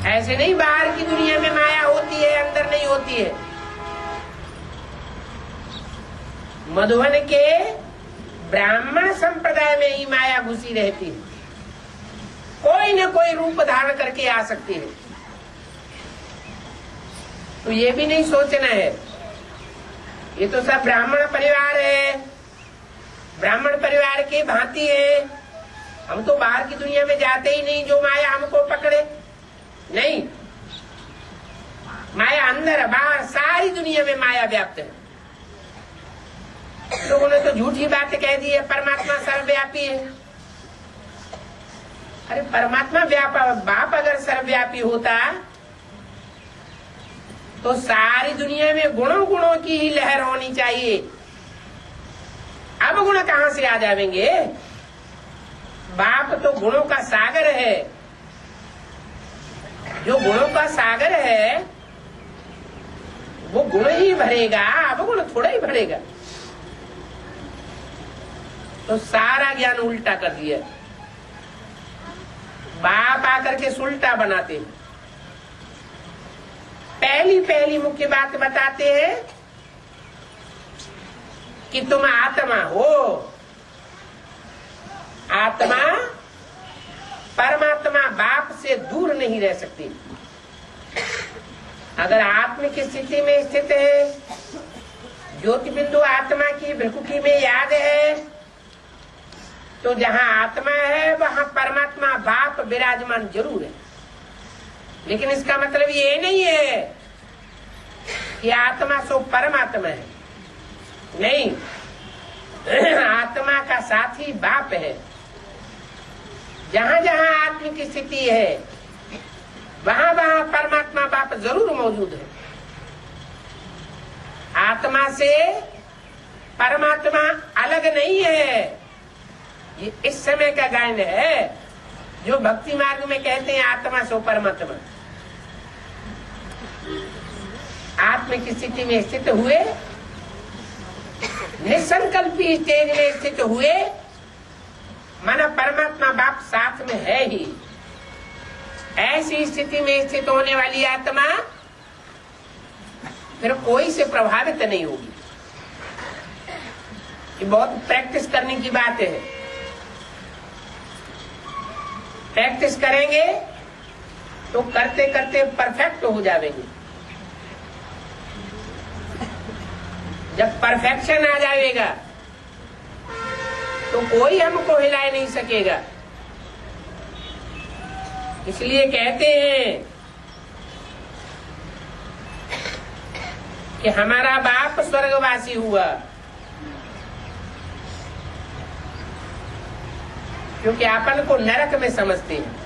ऐसे नहीं बाहर की दुनिया में माया होती है, अंदर नहीं होती है। मधुबन के ब्राह्मण संप्रदाय में ही माया घुसी रहती है, कोई न कोई रूप धारण करके आ सकती है। तो ये भी नहीं सोचना है, ये तो सब ब्राह्मण परिवार है, ब्राह्मण परिवार की भांति है। हम तो बाहर की दुनिया में जाते ही नहीं जो माया हमको पकड़े, नहीं। माया अंदर बाहर सारी दुनिया में माया व्याप्त है। लोगों ने तो झूठी बात कह दी है, परमात्मा सर्वव्यापी है। अरे परमात्मा बाप अगर सर्वव्यापी होता तो सारी दुनिया में गुणों की ही लहर होनी चाहिए। अब गुण कहां से आ जाएंगे? बाप तो गुणों का सागर है। जो गुणों का सागर है वो गुण ही भरेगा, अब गुण थोड़ा ही भरेगा। तो सारा ज्ञान उल्टा कर दिया। बाप आकर के सुलटा बनाते हैं। पहली मुख्य बात बताते हैं कि तुम आत्मा हो। आत्मा परमात्मा बाप से दूर नहीं रह सकती। अगर आत्म की स्थिति में स्थित है, ज्योति बिंदु आत्मा की भ्रुकुटी में याद है, तो जहां आत्मा है वहां परमात्मा बाप विराजमान जरूर है। लेकिन इसका मतलब ये नहीं है कि आत्मा सो परमात्मा है, नहीं। आत्मा का साथी बाप है। जहां जहां आत्मा की स्थिति है वहां वहां परमात्मा बाप जरूर मौजूद है। आत्मा से परमात्मा अलग नहीं है। ये इस समय का गायन है जो भक्ति मार्ग में कहते हैं आत्मा सो परमात्मा। आत्मा की स्थिति में स्थित हुए, निसंकल्पी स्टेज में स्थित हुए, माना परमात्मा बाप साथ में है ही। ऐसी स्थिति में स्थित होने वाली आत्मा फिर कोई से प्रभावित नहीं होगी। ये बहुत प्रैक्टिस करने की बात है। प्रैक्टिस करेंगे तो करते करते परफेक्ट हो जाएंगे। जब परफेक्शन आ जाएगा तो कोई हमको हिला नहीं सकेगा। इसलिए कहते हैं कि हमारा बाप स्वर्गवासी हुआ, क्योंकि अपन को नरक में समझते हैं।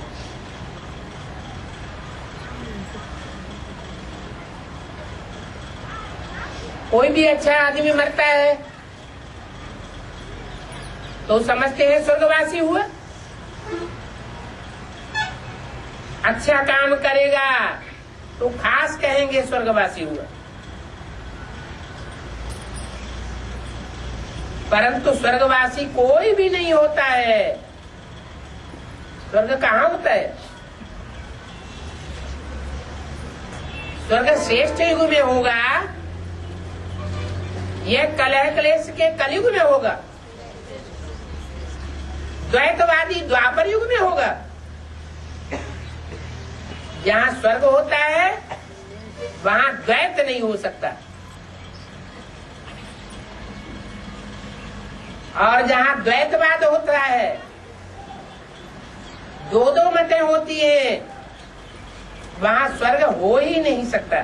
कोई भी अच्छा आदमी मरता है तो समझते हैं स्वर्गवासी हुआ। अच्छा काम करेगा तो खास कहेंगे स्वर्गवासी हुआ। परंतु स्वर्गवासी कोई भी नहीं होता है। स्वर्ग कहाँ होता है? स्वर्ग श्रेष्ठ युग में होगा यह कलह क्लेश के कलयुग में होगा, द्वैतवादी द्वापर युग में होगा। जहाँ स्वर्ग होता है वहाँ द्वैत नहीं हो सकता, और जहाँ द्वैतवाद होता है, दो मतें होती हैं, वहाँ स्वर्ग हो ही नहीं सकता।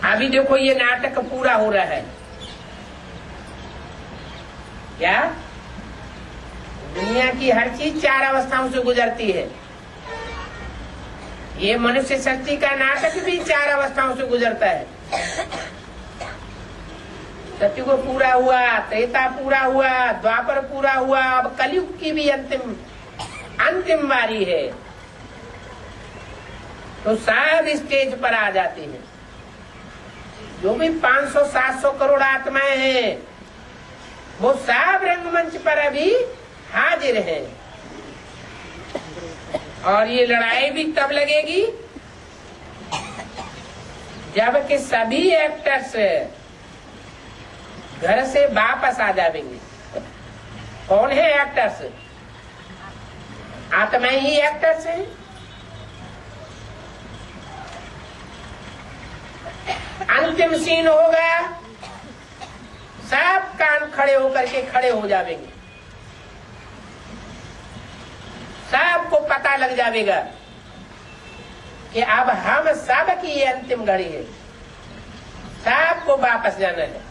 अभी देखो ये नाटक पूरा हो रहा है क्या? दुनिया की हर चीज 4 अवस्थाओं से गुजरती है। ये मनुष्य शक्ति का नाटक भी 4 अवस्थाओं से गुजरता है। सत्युग पूरा हुआ, त्रेता पूरा हुआ, द्वापर पूरा हुआ, अब कलयुग की भी अंतिम बारी है। तो सब स्टेज पर आ जाते हैं। जो भी 500-700 करोड़ आत्माएं हैं वो सब रंगमंच पर अभी हाजिर हैं। और ये लड़ाई भी तब लगेगी जब कि सभी एक्टर्स घर से वापस आ जाएंगे। कौन है एक्टर्स? आत्माएं ही एक्टर्स हैं। अंतिम सीन होगा, सब कान खड़े होकर के खड़े हो जाएंगे। सबको पता लग जाएगा कि अब हम सब की ये अंतिम घड़ी है, सबको वापस जाना है,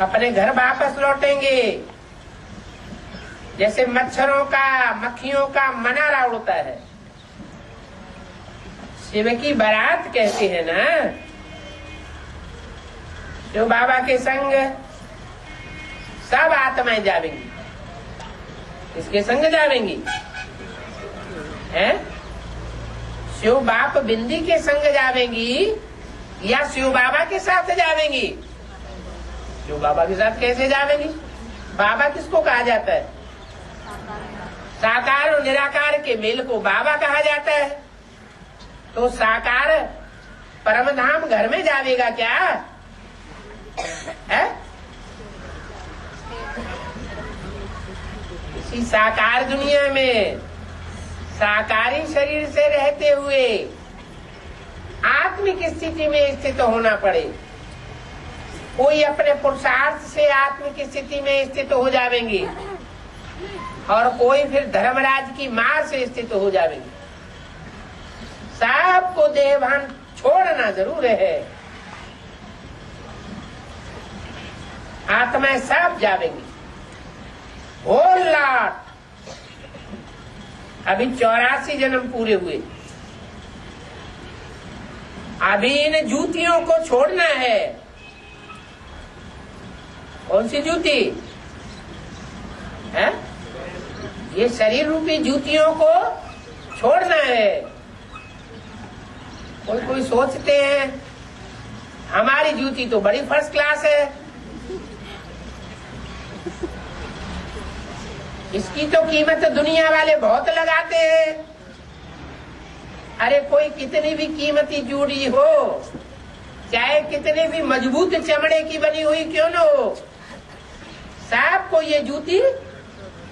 अपने घर वापस लौटेंगे। जैसे मच्छरों का, मक्खियों का मनारा उड़ता है, शिव की बारात कहते हैं ना। शिव बाबा के संग सब आत्माएं जावेंगी। किसके संग जावेंगी? हैं? शिव बाप बिंदी के संग जावेंगी या शिव बाबा के साथ जावेंगी? शिव बाबा के साथ कैसे जावेंगी? बाबा किसको कहा जाता है? साकार और निराकार के मेल को बाबा कहा जाता है। तो साकार परम धाम घर में जावेगा क्या है? इसी साकार दुनिया में साकारी शरीर से रहते हुए आत्मिक स्थिति में स्थित होना पड़े। कोई अपने पुरुषार्थ से आत्मिक स्थिति में स्थित हो जाएंगे और कोई फिर धर्मराज की मार से स्थित हो जाएंगे। सबको देहभान छोड़ना जरूर है। आत्माएं सब जावेंगी। Whole lot. अभी 84 जन्म पूरे हुए। अभी इन जूतियों को छोड़ना है। कौन सी जूती है? ये शरीर रूपी जूतियों को छोड़ना है। कोई सोचते हैं हमारी जूती तो बड़ी फर्स्ट क्लास है, इसकी तो कीमत दुनिया वाले बहुत लगाते हैं। अरे कोई कितनी भी कीमती जूड़ी हो, चाहे कितने भी मजबूत चमड़े की बनी हुई क्यों न हो, सबको ये जूती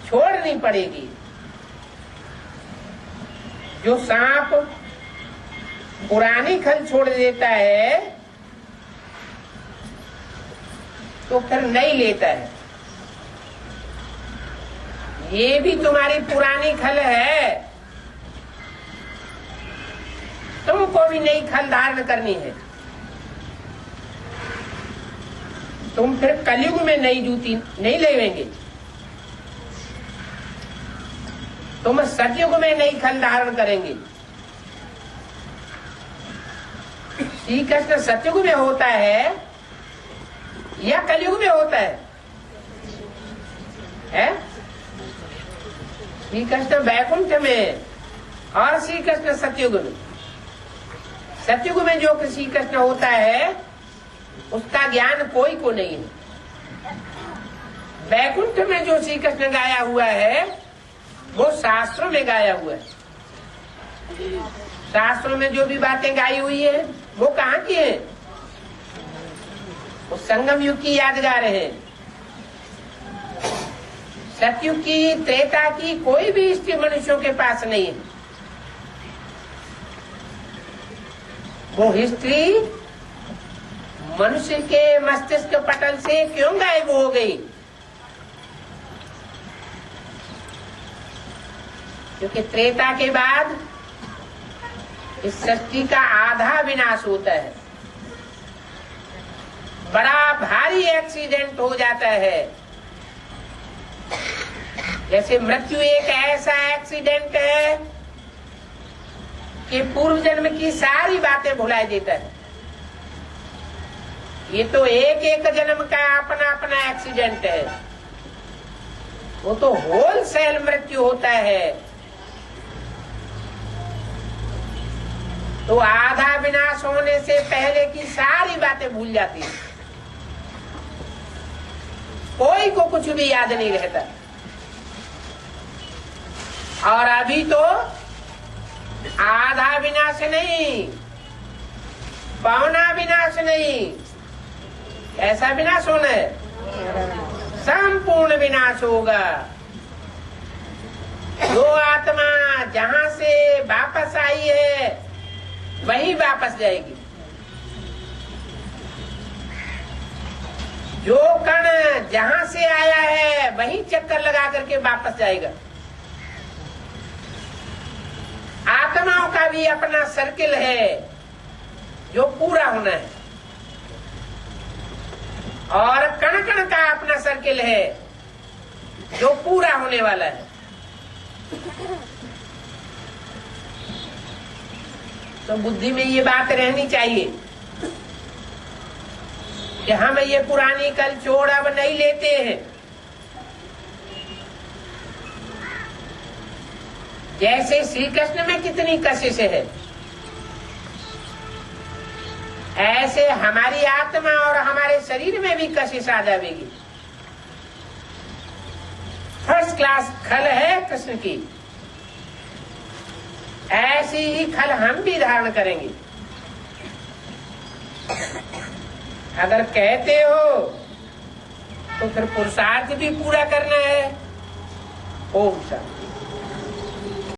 छोड़नी पड़ेगी। जो सांप पुरानी खल छोड़ देता है तो फिर नहीं लेता है। ये भी तुम्हारी पुरानी खल है, तुमको भी नई खल धारण करनी है। तुम फिर कलयुग में नई जूती नहीं लेवेंगे, तुम सतयुग में नई खल धारण करेंगे। श्री कृष्ण सतयुग में होता है या कलयुग में होता है? श्री कृष्ण वैकुंठ में और श्री कृष्ण सतयुग में। सतयुग में जो श्री कृष्ण होता है उसका ज्ञान कोई को नहीं है। वैकुंठ में जो श्री कृष्ण गाया हुआ है वो शास्त्रों में गाया हुआ है। शास्त्रों में जो भी बातें गाई हुई है वो कहाँ की है? वो संगम युग की यादगार है। सतयुग की, त्रेता की कोई भी हिस्ट्री मनुष्यों के पास नहीं है। वो हिस्ट्री मनुष्य के मस्तिष्क पटल से क्यों गायब हो गई? क्योंकि त्रेता के बाद इस सृष्टि का आधा विनाश होता है, बड़ा भारी एक्सीडेंट हो जाता है। जैसे मृत्यु एक ऐसा एक्सीडेंट है कि पूर्व जन्म की सारी बातें भुला देता है। ये तो एक एक जन्म का अपना अपना एक्सीडेंट है। वो तो होलसेल मृत्यु होता है। तो आधा विनाश होने से पहले की सारी बातें भूल जाती है, कोई को कुछ भी याद नहीं रहता। और अभी तो आधा विनाश नहीं, पौना विनाश नहीं, ऐसा विनाश होना है, संपूर्ण विनाश होगा। जो आत्मा जहां से वापस आई है वही वापस जाएगी। जो कण जहां से आया है वही चक्कर लगा करके वापस जाएगा। आत्माओं का भी अपना सर्किल है जो पूरा होना है, और कण कण का अपना सर्किल है जो पूरा होने वाला है। तो बुद्धि में ये बात रहनी चाहिए कि हम ये पुरानी कल छोड़ अब नहीं लेते हैं। जैसे श्री कृष्ण में कितनी कशिश है, ऐसे हमारी आत्मा और हमारे शरीर में भी कशिश आ जाएगी। फर्स्ट क्लास खल है कृष्ण की, ऐसी ही खल हम भी धारण करेंगे। अगर कहते हो तो फिर पुरुषार्थ भी पूरा करना है। ओम शांति।